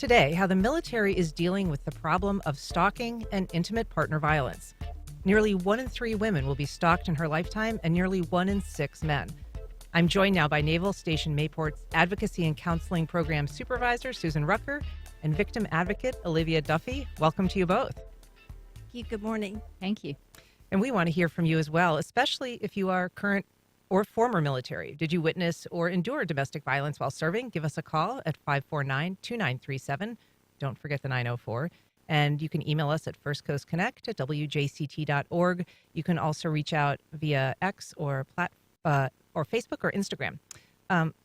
Today, how the military is dealing with the problem of stalking and intimate partner violence. Nearly 1 in 3 women will be stalked in her lifetime, and nearly 1 in 6 men. I'm joined now by Naval Station Mayport's Advocacy and Counseling Program Supervisor, Susan Rucker, and victim advocate, Olivia Duffy. Welcome to you both. Thank you. Good morning. Thank you. And we want to hear from you as well, especially if you are current or former military. Did you witness or endure domestic violence while serving? Give us a call at 549-2937. Don't forget the 904. And you can email us at firstcoastconnect@wjct.org. You can also reach out via X or Facebook or Instagram.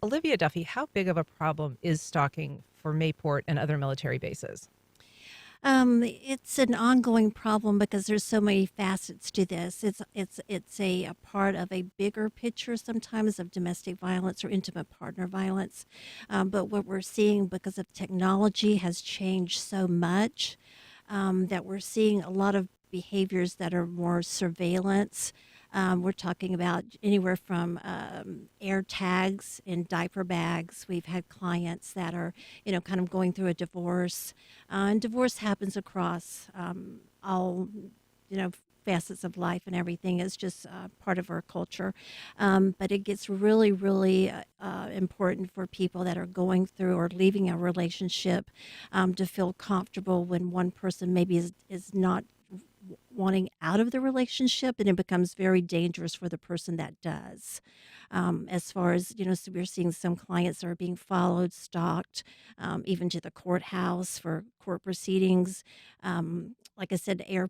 Olivia Duffy, how big of a problem is stalking for Mayport and other military bases? It's an ongoing problem because there's so many facets to this. It's a part of a bigger picture sometimes of domestic violence or intimate partner violence. But what we're seeing because of technology has changed so much that we're seeing a lot of behaviors that are more surveillance. We're talking about anywhere from air tags in diaper bags. We've had clients that are, kind of going through a divorce. And divorce happens across all, facets of life and everything. It's just part of our culture. But it gets really, really important for people that are going through or leaving a relationship to feel comfortable when one person maybe is not wanting out of the relationship, and it becomes very dangerous for the person that does. As far as, so we're seeing some clients that are being followed, stalked, even to the courthouse for court proceedings. Like I said, air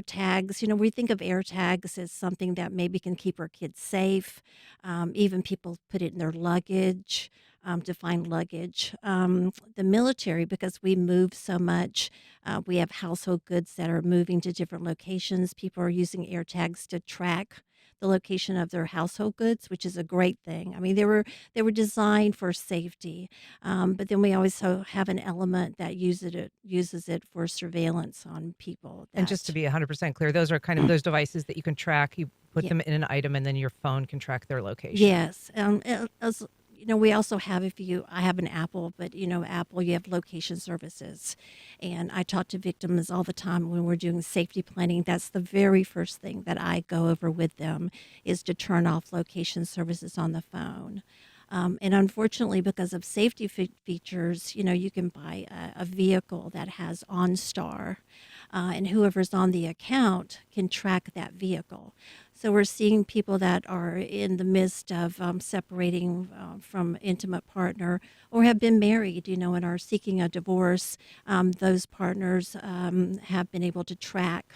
tags. We think of air tags as something that maybe can keep our kids safe. Even people put it in their luggage to find luggage. The military, because we move so much, we have household goods that are moving to different locations. People are using air tags to track the location of their household goods, which is a great thing. I mean, they were designed for safety, but then we also have an element that uses it for surveillance on people. And just to be 100% clear, those are kind of those devices that you can track. You put them in an item, and then your phone can track their location. Yes. We also have, I have an Apple, but, Apple, you have location services. And I talk to victims all the time when we're doing safety planning. That's the very first thing that I go over with them is to turn off location services on the phone. And unfortunately, because of safety features, you can buy a vehicle that has OnStar, and whoever's on the account can track that vehicle. So we're seeing people that are in the midst of separating from intimate partner or have been married, and are seeking a divorce. Those partners have been able to track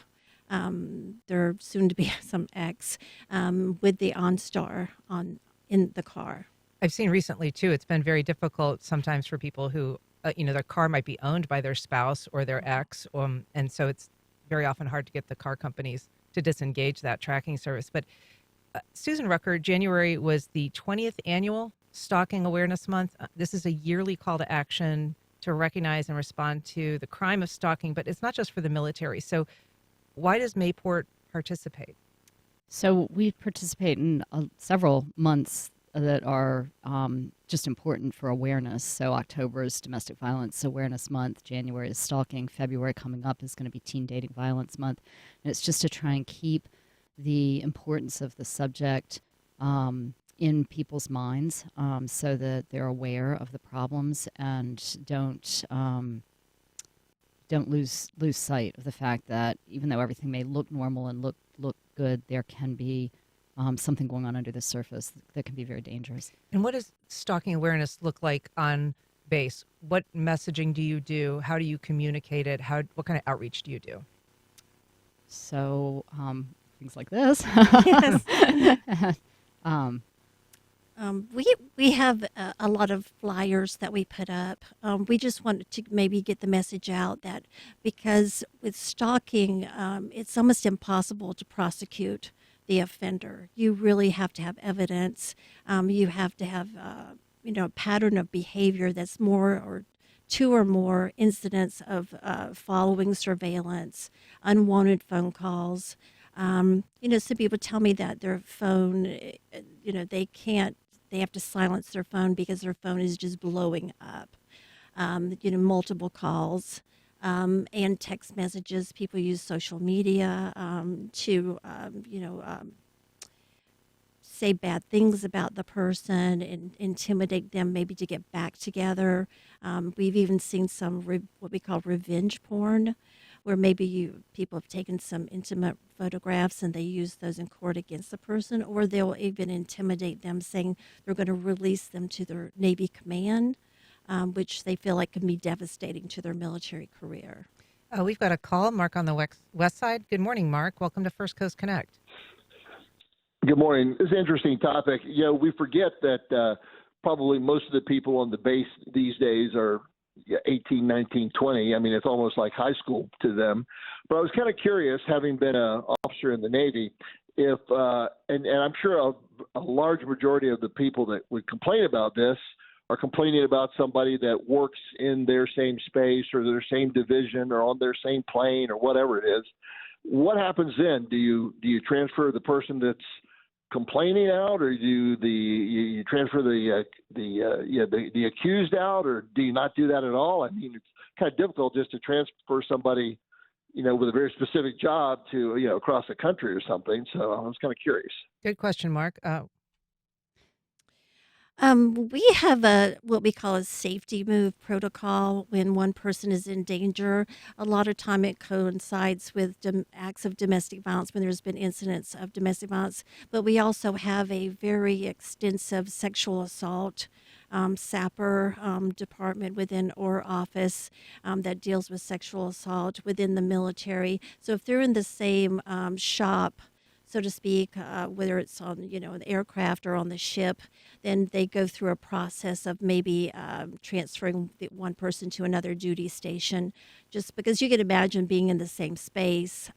their soon-to-be some ex with the OnStar in the car. I've seen recently, too, it's been very difficult sometimes for people who, their car might be owned by their spouse or their ex. And so it's very often hard to get the car companies to disengage that tracking service. But Susan Rucker, January was the 20th annual Stalking Awareness Month. This is a yearly call to action to recognize and respond to the crime of stalking, but it's not just for the military. So why does Mayport participate? So we participate in several months that are just important for awareness. So October is Domestic Violence Awareness Month. January is Stalking. February coming up is going to be Teen Dating Violence Month. And it's just to try and keep the importance of the subject in people's minds so that they're aware of the problems and don't lose sight of the fact that even though everything may look normal and look good, there can be something going on under the surface that can be very dangerous. And what does stalking awareness look like on base? What messaging do you do? How do you communicate it? What kind of outreach do you do? So things like this. Yes. We have a lot of flyers that we put up. We just wanted to maybe get the message out that because with stalking, it's almost impossible to prosecute the offender. You really have to have evidence. You have to have, a pattern of behavior that's more or 2 or more incidents of following surveillance, unwanted phone calls. Some people tell me that their phone, they have to silence their phone because their phone is just blowing up. multiple calls. And text messages. People use social media to, say bad things about the person and intimidate them, maybe to get back together. We've even seen some what we call revenge porn, where maybe people have taken some intimate photographs and they use those in court against the person, or they'll even intimidate them, saying they're going to release them to their Navy command, which they feel like can be devastating to their military career. We've got a call. Mark on the west side. Good morning, Mark. Welcome to First Coast Connect. Good morning. This is an interesting topic. We forget that probably most of the people on the base these days are 18, 19, 20. I mean, it's almost like high school to them. But I was kind of curious, having been an officer in the Navy, if and I'm sure a large majority of the people that would complain about this are complaining about somebody that works in their same space or their same division or on their same plane or whatever it is. What happens then? Do you transfer the person that's complaining out, or do you transfer the accused out, or do you not do that at all? I mean, it's kind of difficult just to transfer somebody, with a very specific job to, across the country or something. So I was kind of curious. Good question, Mark. We have what we call a safety move protocol when one person is in danger. A lot of time it coincides with acts of domestic violence when there's been incidents of domestic violence. But we also have a very extensive sexual assault SAPR department within our office that deals with sexual assault within the military. So if they're in the same shop, so to speak, whether it's on, an aircraft or on the ship, then they go through a process of maybe transferring one person to another duty station, just because you can imagine being in the same space,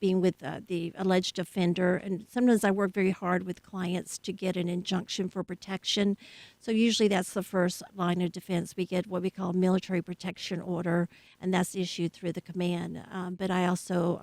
being with the alleged offender. And sometimes I work very hard with clients to get an injunction for protection. So usually that's the first line of defense. We get what we call a military protection order, and that's issued through the command. But I also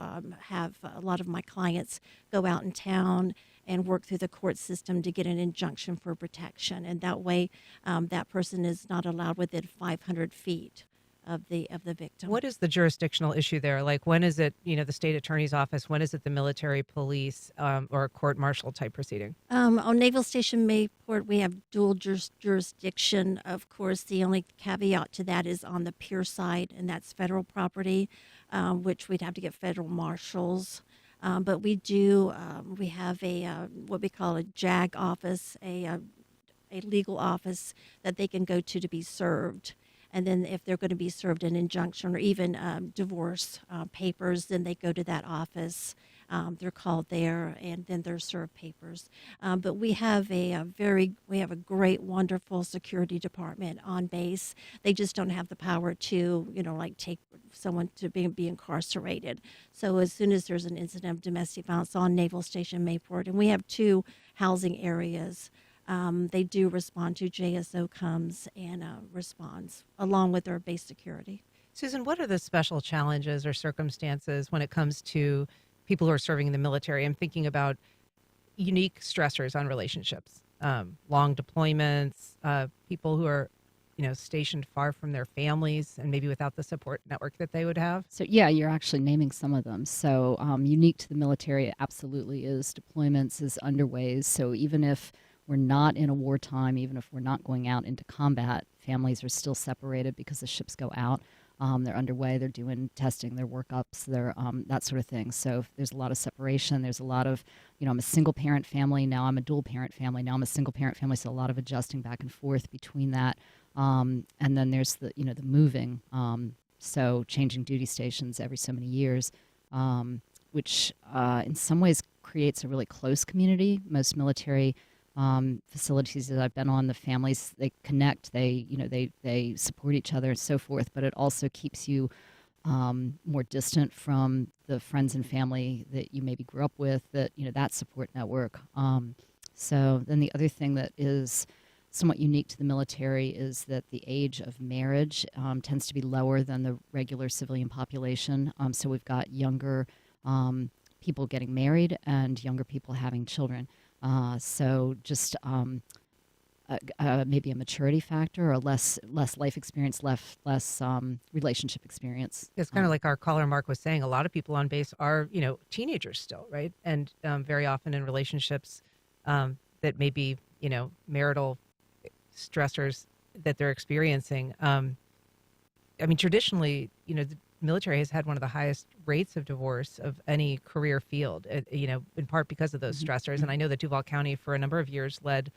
have a lot of my clients go out in town and work through the court system to get an injunction for protection. And that way that person is not allowed within 500 feet of the victim. What is the jurisdictional issue there? Like, when is it, the state attorney's office? When is it the military police or a court martial type proceeding? On Naval Station Mayport, we have dual jurisdiction. Of course, the only caveat to that is on the pier side, and that's federal property, which we'd have to get federal marshals. But we do, we have a what we call a JAG office, a legal office that they can go to be served. And then if they're going to be served an injunction or even divorce papers, then they go to that office. They're called there, and then they're served papers. But we have a great, wonderful security department on base. They just don't have the power to, take someone to be incarcerated. So as soon as there's an incident of domestic violence on Naval Station Mayport, and we have 2 housing areas, they do respond to. JSO comes and responds along with their base security. Susan, what are the special challenges or circumstances when it comes to people who are serving in the military? I'm thinking about unique stressors on relationships, long deployments, people who are, stationed far from their families and maybe without the support network that they would have. So yeah, you're actually naming some of them. So unique to the military, it absolutely is deployments, is underways. So even if we're not in a wartime, even if we're not going out into combat, families are still separated because the ships go out. They're underway, they're doing testing, their workups, they're that sort of thing. So there's a lot of separation. There's a lot of, I'm a single parent family, now I'm a dual parent family, now I'm a single parent family. So a lot of adjusting back and forth between that. And then there's the, the moving. So changing duty stations every so many years, which in some ways creates a really close community. Most military facilities that I've been on, the families, they connect, they support each other and so forth, but it also keeps you more distant from the friends and family that you maybe grew up with, that support network. So then the other thing that is somewhat unique to the military is that the age of marriage tends to be lower than the regular civilian population. So we've got younger people getting married and younger people having children. So just maybe a maturity factor or less life experience, less relationship experience. It's kind of like our caller Mark was saying. A lot of people on base are, teenagers still, right? And very often in relationships that may be, marital stressors that they're experiencing. I mean, traditionally, the military has had one of the highest rates of divorce of any career field, in part because of those stressors. And I know that Duval County for a number of years led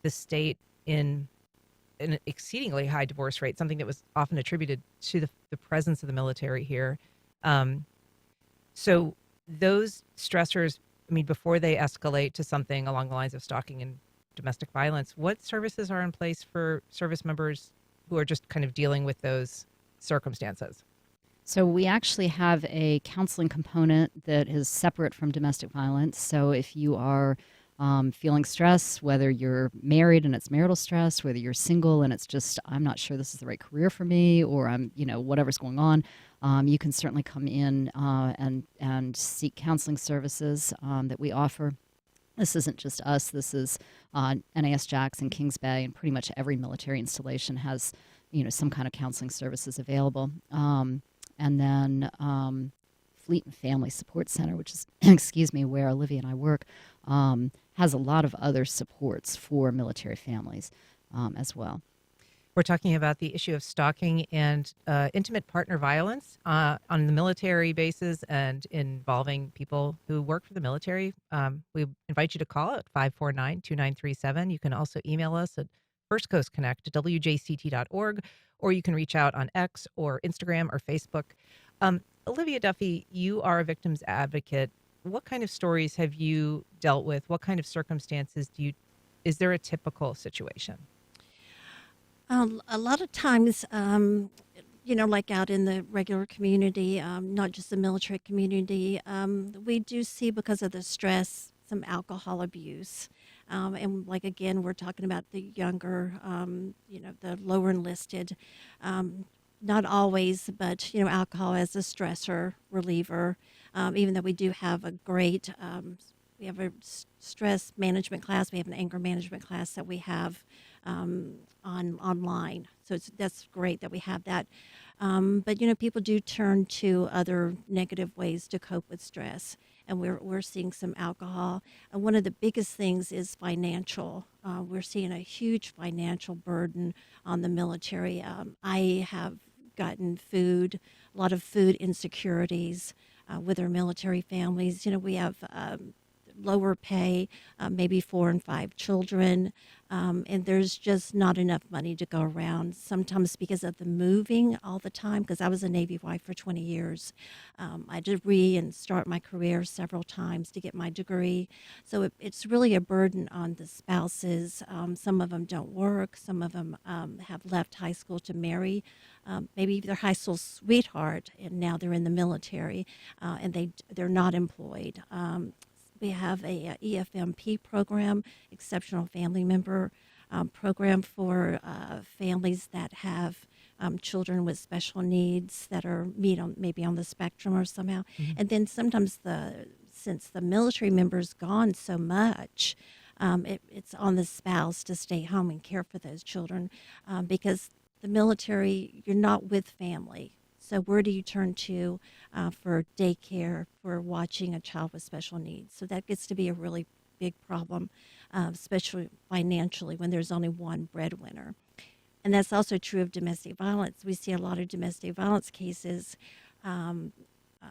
the state in an exceedingly high divorce rate, something that was often attributed to the presence of the military here. So those stressors, I mean, before they escalate to something along the lines of stalking and domestic violence, what services are in place for service members who are just kind of dealing with those circumstances? So we actually have a counseling component that is separate from domestic violence. So if you are feeling stress, whether you're married and it's marital stress, whether you're single and it's just, I'm not sure this is the right career for me, or I'm, whatever's going on, you can certainly come in and seek counseling services that we offer. This isn't just us. This is NAS Jax and Kings Bay, and pretty much every military installation has, some kind of counseling services available. And then Fleet and Family Support Center, which is, excuse me, where Olivia and I work, has a lot of other supports for military families as well. We're talking about the issue of stalking and intimate partner violence on the military bases and involving people who work for the military. We invite you to call at 549-2937. You can also email us at firstcoastconnect@wjct.org, or you can reach out on X or Instagram or Facebook. Olivia Duffy, you are a victim's advocate. What kind of stories have you dealt with? What kind of circumstances is there a typical situation? A lot of times, like out in the regular community, not just the military community, we do see, because of the stress, some alcohol abuse. And like, again, we're talking about the younger, the lower enlisted. Not always, but, alcohol as a stressor reliever, even though we do have a great, we have a stress management class, we have an anger management class that we have online. So that's great that we have that. But, people do turn to other negative ways to cope with stress. And we're seeing some alcohol. And one of the biggest things is financial. We're seeing a huge financial burden on the military. I have gotten a lot of food insecurities with our military families. We have lower pay, maybe 4 and 5 children, and there's just not enough money to go around. Sometimes because of the moving all the time, because I was a Navy wife for 20 years. I did start my career several times to get my degree. So it's really a burden on the spouses. Some of them don't work. Some of them have left high school to marry maybe their high school sweetheart, and now they're in the military, and they're not employed. We have a EFMP program, Exceptional Family Member program, for families that have children with special needs that are maybe on the spectrum or somehow. Mm-hmm. And then sometimes since the military member's gone so much, it's on the spouse to stay home and care for those children because the military, you're not with family. So where do you turn to for daycare, for watching a child with special needs? So that gets to be a really big problem, especially financially when there's only one breadwinner. And that's also true of domestic violence. We see a lot of domestic violence cases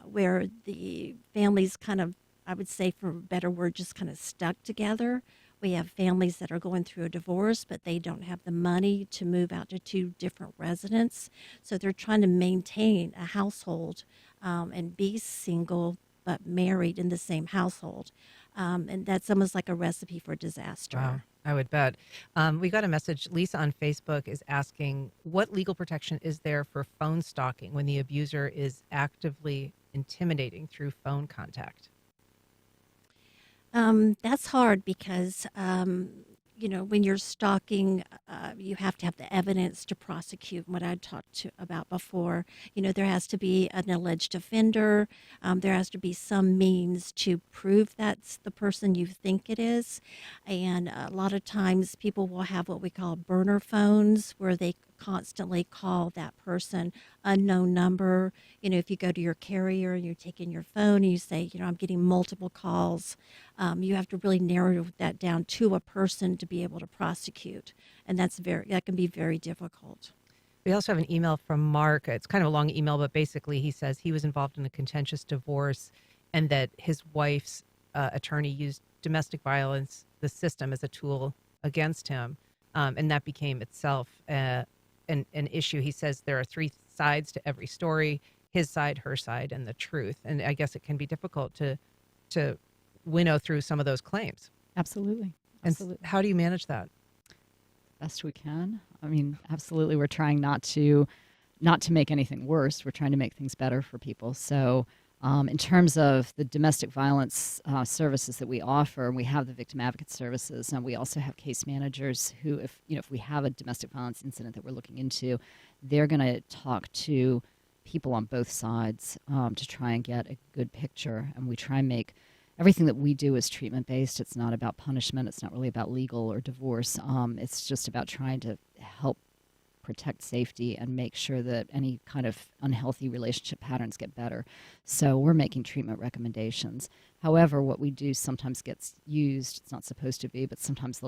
where the families kind of, I would say for a better word, just kind of stuck together. We have families that are going through a divorce, but they don't have the money to move out to 2 different residents. So they're trying to maintain a household and be single but married in the same household. And that's almost like a recipe for disaster. Wow, I would bet. We got a message. Lisa on Facebook is asking, what legal protection is there for phone stalking when the abuser is actively intimidating through phone contact? That's hard because, when you're stalking, you have to have the evidence to prosecute. What I about before, there has to be an alleged offender. There has to be some means to prove that's the person you think it is. And a lot of times people will have what we call burner phones where they constantly call that person unknown number. If you go to your carrier and you're taking your phone and you say, I'm getting multiple calls, you have to really narrow that down to a person to be able to prosecute. And that can be very difficult. We also have an email from Mark. It's kind of a long email, but basically he says he was involved in a contentious divorce and that his wife's attorney used domestic violence, the system, as a tool against him. And that became itself an issue. He says there are three sides to every story: his side, her side, and the truth. And I guess it can be difficult to winnow through some of those claims. Absolutely. And Absolutely. how do you manage that? Best we can. I mean, absolutely. We're trying not to make anything worse. We're trying to make things better for people. So in terms of the domestic violence services that we offer, we have the victim advocate services, and we also have case managers who, if we have a domestic violence incident that we're looking into, they're going to talk to people on both sides to try and get a good picture. And we try and make everything that we do is treatment-based. It's not about punishment. It's not really about legal or divorce. It's just about trying to help protect safety and make sure that any kind of unhealthy relationship patterns get better. So we're making treatment recommendations. However, what we do sometimes gets used. It's not supposed to be, but sometimes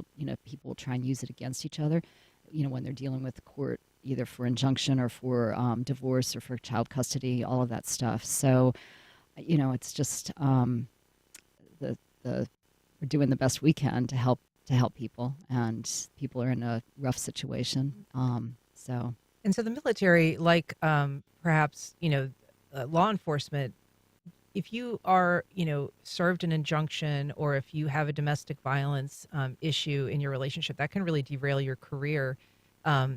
people will try and use it against each other. When they're dealing with the court, either for injunction or for divorce or for child custody, all of that stuff. So, it's just we're doing the best we can to help people, and people are in a rough situation. And so the military, like perhaps, law enforcement, if you are, served an injunction or if you have a domestic violence issue in your relationship, that can really derail your career. Are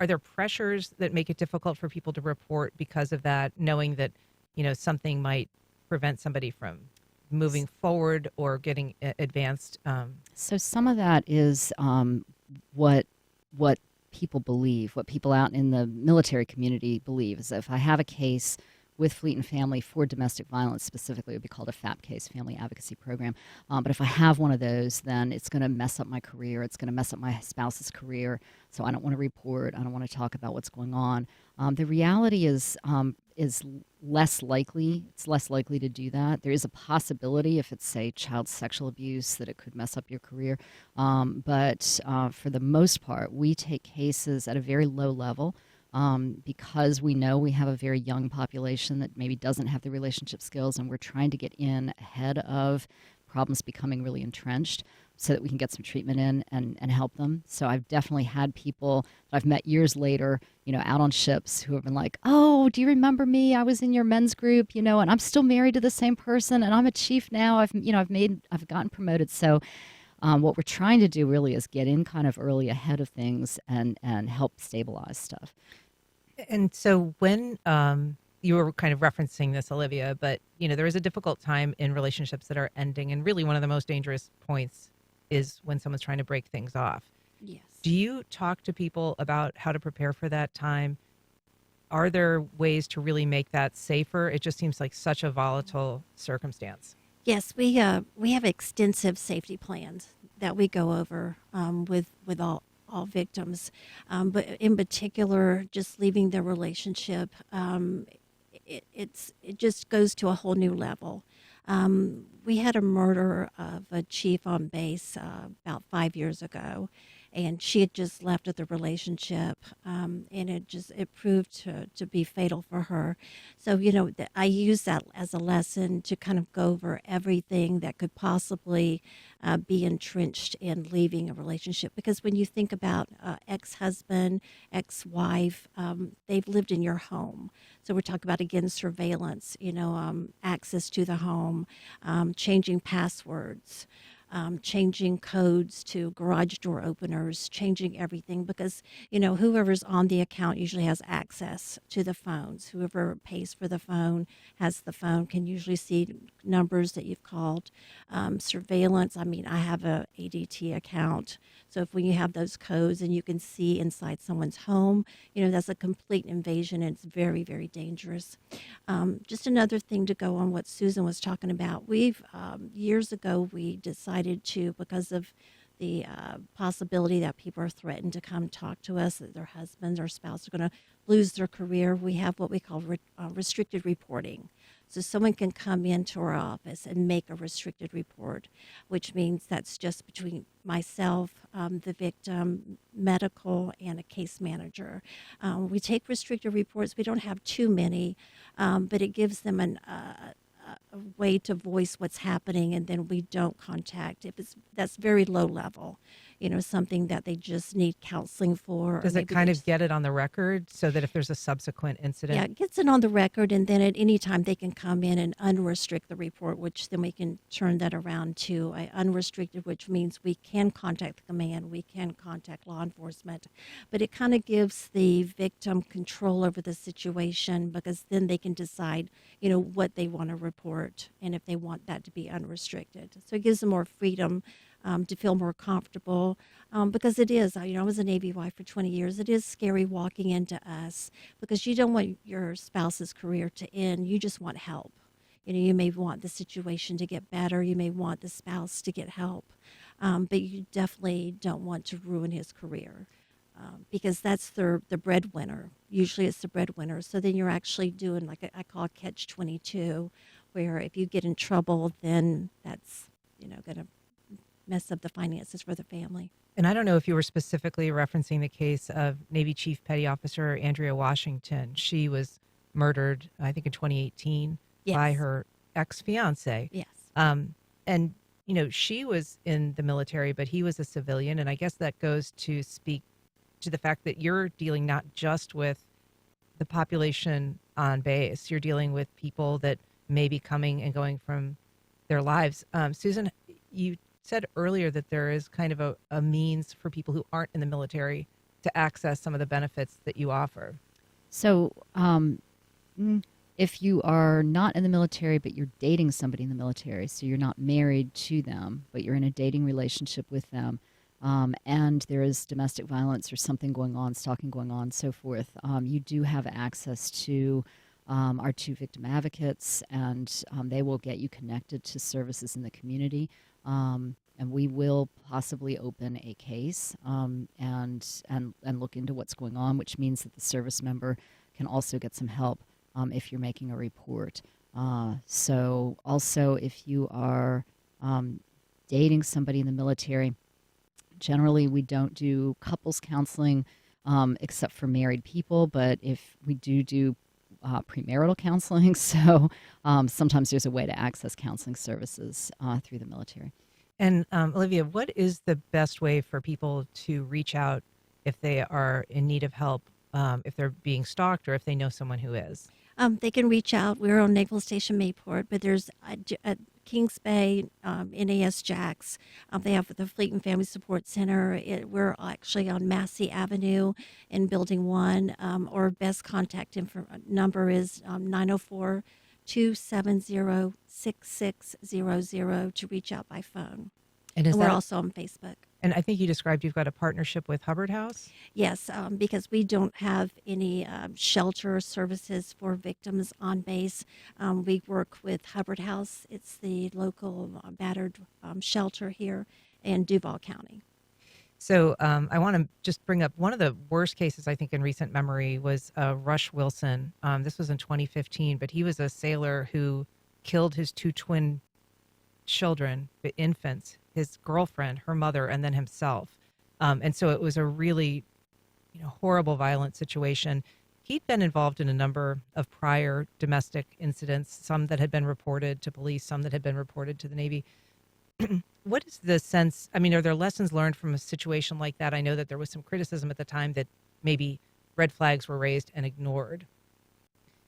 there pressures that make it difficult for people to report because of that, knowing that, something might prevent somebody from moving forward or getting advanced? So some of that is what people believe, what people out in the military community believe, is that if I have a case with Fleet and Family for domestic violence specifically, it would be called a FAP case, Family Advocacy Program. But if I have one of those, then it's going to mess up my career. It's going to mess up my spouse's career. So I don't want to report. I don't want to talk about what's going on. The reality is less likely. It's less likely to do that. There is a possibility if it's, say, child sexual abuse, that it could mess up your career. But for the most part, we take cases at a very low level. Because we know we have a very young population that maybe doesn't have the relationship skills, and we're trying to get in ahead of problems becoming really entrenched so that we can get some treatment in and help them. So I've definitely had people that I've met years later, out on ships who have been like, oh, do you remember me? I was in your men's group, and I'm still married to the same person, and I'm a chief now. I've gotten promoted. So what we're trying to do really is get in kind of early ahead of things and help stabilize stuff. And so when you were kind of referencing this, Olivia, but there is a difficult time in relationships that are ending, and really one of the most dangerous points is when someone's trying to break things off. Yes. Do you talk to people about how to prepare for that time? Are there ways to really make that safer? It just seems like such a volatile circumstance. Yes, we have extensive safety plans that we go over with all victims, but in particular, just leaving the relationship, it just goes to a whole new level. We had a murder of a chief on base about 5 years ago, and she had just left the relationship, and it proved to be fatal for her. So I use that as a lesson to kind of go over everything that could possibly be entrenched in leaving a relationship, because when you think about ex-husband, ex-wife, they've lived in your home. So we're talking about, again, surveillance, access to the home, changing passwords, changing codes to garage door openers, changing everything because, whoever's on the account usually has access to the phones. Whoever pays for the phone has the phone, can usually see numbers that you've called. Surveillance, I mean, I have a ADT account. So if when you have those codes and you can see inside someone's home, that's a complete invasion and it's very, very dangerous. Just another thing to go on what Susan was talking about. Years ago, we decided to, because of the possibility that people are threatened to come talk to us, that their husbands or spouse are going to lose their career, we have what we call restricted reporting. So someone can come into our office and make a restricted report, which means that's just between myself, the victim, medical, and a case manager. We take restricted reports. We don't have too many, but it gives them a way to voice what's happening, and then we don't contact if that's very low level, something that they just need counseling for. Does it kind of get it on the record so that if there's a subsequent incident? Yeah, it gets it on the record, and then at any time they can come in and unrestrict the report, which then we can turn that around to a unrestricted, which means we can contact the command, we can contact law enforcement, but it kind of gives the victim control over the situation because then they can decide, what they want to report and if they want that to be unrestricted. So it gives them more freedom to feel more comfortable because it is, I was a Navy wife for 20 years. It is scary walking into us because you don't want your spouse's career to end. You just want help. You may want the situation to get better. You may want the spouse to get help, but you definitely don't want to ruin his career because that's the breadwinner. Usually it's the breadwinner. So then you're actually doing like I call catch-22, where if you get in trouble, then that's, going to mess up the finances for the family. And I don't know if you were specifically referencing the case of Navy Chief Petty Officer Andrea Washington. She was murdered, I think, in 2018 Yes. by her ex-fiance. Yes. And, she was in the military, but he was a civilian. And I guess that goes to speak to the fact that you're dealing not just with the population on base, you're dealing with people that may be coming and going from their lives. Susan, you said earlier that there is kind of a means for people who aren't in the military to access some of the benefits that you offer. So if you are not in the military, but you're dating somebody in the military, so you're not married to them, but you're in a dating relationship with them, and there is domestic violence or something going on, stalking going on, so forth, you do have access to our 2 victim advocates, and they will get you connected to services in the community. And we will possibly open a case and look into what's going on, which means that the service member can also get some help if you're making a report. So also, if you are dating somebody in the military, generally we don't do couples counseling except for married people, but if we do premarital counseling, so sometimes there's a way to access counseling services through the military. And Olivia, what is the best way for people to reach out if they are in need of help, if they're being stalked or if they know someone who is? They can reach out. We're on Naval Station Mayport, but there's at Kings Bay, NAS Jax. They have the Fleet and Family Support Center. We're actually on Massey Avenue in Building 1. Our best contact number is 904-270-6600 to reach out by phone. And we're also on Facebook. And I think you described you've got a partnership with Hubbard House? Yes, because we don't have any shelter services for victims on base. We work with Hubbard House. It's the local battered shelter here in Duval County. So I want to just bring up one of the worst cases, I think, in recent memory was Rush Wilson. This was in 2015, but he was a sailor who killed his 2 twin children, infants, his girlfriend, her mother, and then himself. And so it was a really, horrible, violent situation. He'd been involved in a number of prior domestic incidents, some that had been reported to police, some that had been reported to the Navy. What is the sense? I mean, are there lessons learned from a situation like that? I know that there was some criticism at the time that maybe red flags were raised and ignored.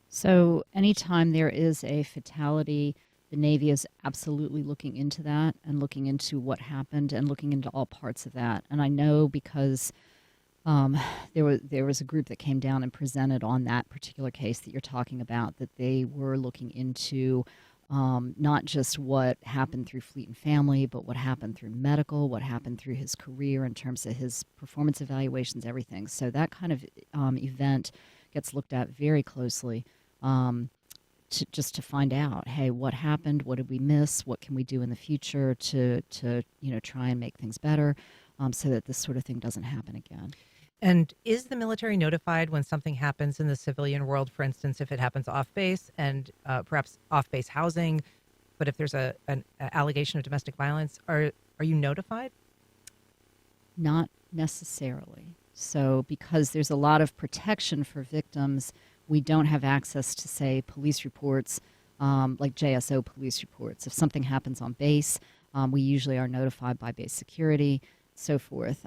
So anytime there is a fatality The Navy is absolutely looking into that and looking into what happened and looking into all parts of that. And I know because there was a group that came down and presented on that particular case that you're talking about, that they were looking into not just what happened through Fleet and Family, but what happened through medical, what happened through his career in terms of his performance evaluations, everything. So that kind of event gets looked at very closely just to find out, hey, what happened? What did we miss? What can we do in the future to try and make things better so that this sort of thing doesn't happen again? And is the military notified when something happens in the civilian world, for instance, if it happens off base and perhaps off base housing, but if there's an allegation of domestic violence, are you notified? Not necessarily. So because there's a lot of protection for victims, we don't have access to, say, police reports, like JSO police reports. If something happens on base, we usually are notified by base security, so forth.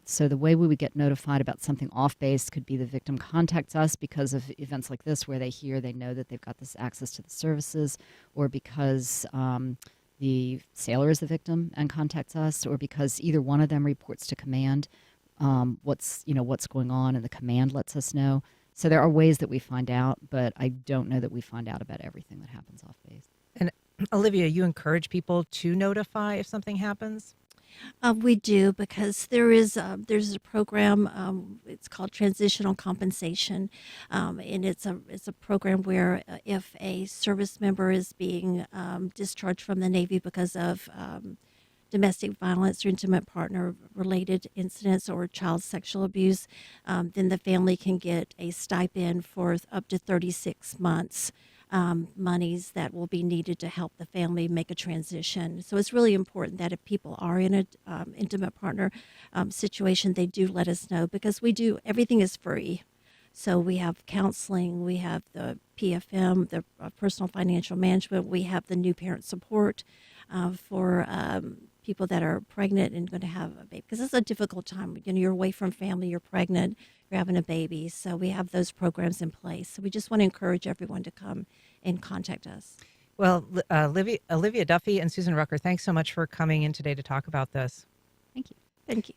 So the way we would get notified about something off base could be the victim contacts us because of events like this where they know that they've got this access to the services, or because the sailor is the victim and contacts us, or because either one of them reports to command what's going on, and the command lets us know. So there are ways that we find out, but I don't know that we find out about everything that happens off base. And Olivia, you encourage people to notify if something happens? We do, because there's a program. It's called Transitional Compensation, and it's a program where if a service member is being discharged from the Navy because of domestic violence or intimate partner related incidents or child sexual abuse, then the family can get a stipend for up to 36 months. Monies that will be needed to help the family make a transition. So it's really important that if people are in an intimate partner situation, they do let us know, because everything is free. So we have counseling, we have the PFM, the personal financial management, we have the new parent support for people that are pregnant and going to have a baby, because it's a difficult time. You're away from family, you're pregnant, you're having a baby. So we have those programs in place. So we just want to encourage everyone to come and contact us. Well, Olivia Duffy and Susan Rucker, thanks so much for coming in today to talk about this. Thank you. Thank you.